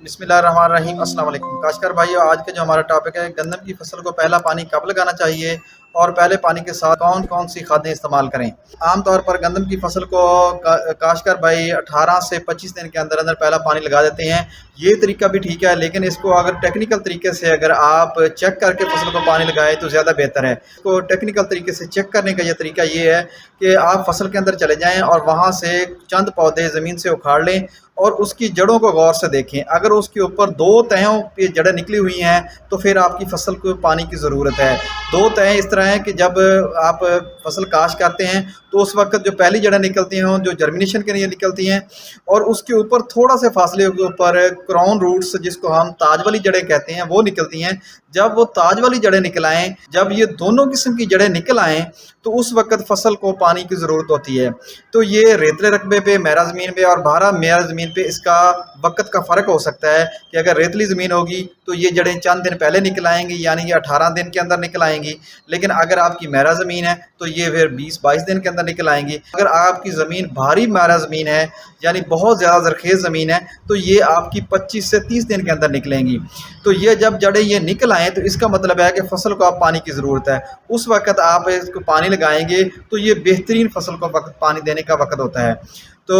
बिस्मिल्लाहिर्रहमानिर्रहीम। अस्सलाम वालेकुम काशकार भाइयों, आज का जो हमारा टॉपिक है, गंदम की फसल को पहला पानी कब लगाना चाहिए और पहले पानी के साथ कौन कौन सी खादें इस्तेमाल करें। आमतौर पर गंदम की फसल को काशकार भाई 18 से 25 दिन के अंदर अंदर पहला पानी लगा देते हैं। ये तरीका भी ठीक है, लेकिन इसको अगर टेक्निकल तरीके से अगर आप चेक करके फसल को पानी लगाएं तो ज़्यादा बेहतर है। इसको टेक्निकल तरीके से चेक करने का ये तरीका ये है कि आप फसल के अंदर चले जाएं और वहाँ से चंद पौधे ज़मीन से उखाड़ लें और उसकी जड़ों को गौर से देखें। अगर उसके ऊपर दो तहों पे जड़ें निकली हुई हैं तो फिर आपकी फसल को पानी की ज़रूरत है। दो तहें इस तरह हैं कि जब आप फसल काश करते हैं तो उस वक्त जो पहली जड़ें निकलती हों, जो जर्मिनेशन के लिए निकलती हैं, और उसके ऊपर थोड़ा से फासले के ऊपर क्राउन रूट्स, जिसको हम ताज वाली जड़ें कहते हैं, वो निकलती हैं। जब वो ताज वाली जड़ें निकल आएँ, जब ये दोनों किस्म की जड़ें निकल आएँ तो उस वक्त फसल को पानी की ज़रूरत होती है। तो ये रेतले रकबे पे, मेरा ज़मीन पे और बारह मेरा ज़मीन पे इसका वक्त का फ़र्क हो सकता है कि अगर रेतली ज़मीन होगी तो ये जड़ें चंद दिन पहले निकल आएंगी, यानी कि 18 दिन के अंदर निकल आएंगी। लेकिन अगर आपकी मेरा ज़मीन है तो ये फिर 20-22 दिन के अंदर निकल आएंगी। अगर आपकी ज़मीन भारी मेरा ज़मीन है, यानी बहुत ज़्यादा ज़रखेज़ ज़मीन है, तो ये आपकी 25 से 30 दिन के अंदर निकलेंगी। तो ये जब जड़ें ये निकल आएँ तो इसका मतलब है कि फसल को आप पानी की ज़रूरत है। उस वक्त आप इसको पानी लगाएंगे तो ये बेहतरीन फसल को वक्त पानी देने का वक्त होता है। तो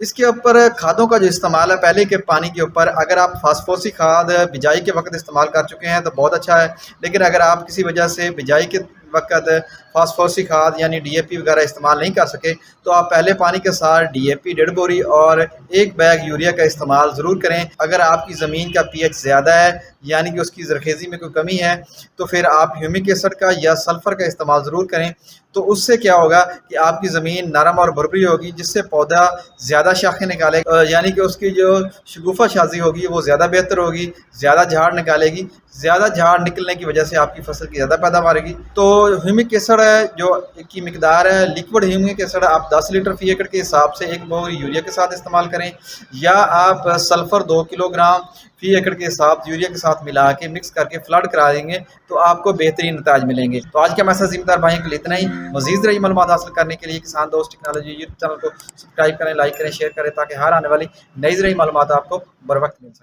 इसके ऊपर खादों का जो इस्तेमाल है, पहले के पानी के ऊपर अगर आप फास्फोरसी खाद बिजाई के वक्त इस्तेमाल कर चुके हैं तो बहुत अच्छा है। लेकिन अगर आप किसी वजह से बिजाई के वक्त फास्फोरसी खाद यानी डीएपी वगैरह इस्तेमाल नहीं कर सके तो आप पहले पानी के साथ डीएपी 1.5 बोरी और 1 बैग यूरिया का इस्तेमाल ज़रूर करें। अगर आपकी ज़मीन का पीएच ज़्यादा है, यानी कि उसकी ज़रखेज़ी में कोई कमी है, तो फिर आप ह्यूमिक एसिड का या सल्फ़र का इस्तेमाल ज़रूर करें। तो उससे क्या होगा कि आपकी ज़मीन नरम और भुरभुरी होगी, जिससे पौधा ज़्यादा शाखें निकाले, यानी कि उसकी जो शगुफ़ा शाजी होगी वो ज़्यादा बेहतर होगी, ज़्यादा झाड़ निकालेगी। ज़्यादा झाड़ निकलने की वजह से आपकी फसल की ज़्यादा पैदावार होगी। तो ह्यूमिक एसिड है जो की मिकदार है, लिक्विड ह्यूमिक एसिड आप 10 लीटर फी एकड़ के हिसाब से 1 बोरी यूरिया के साथ इस्तेमाल करें, या आप सल्फ़र 2 किलोग्राम फी एकड़ के हिसाब यूरिया के साथ मिला के मिक्स करके फ्लड करा देंगे तो आपको बेहतरीन नताज मिलेंगे। तो आज का मैसेज ज़िम्मेदार भाइयों के लिए इतना ही। मज़ीद रही मालूमात हासिल करने के लिए किसान दोस्त टेक्नोलॉजी यूट्यूब चैनल को सब्सक्राइब करें, लाइक करें, शेयर करें, ताकि हर आने वाली नई ज़रूरी मालूमात आपको बर वक्त मिल सके।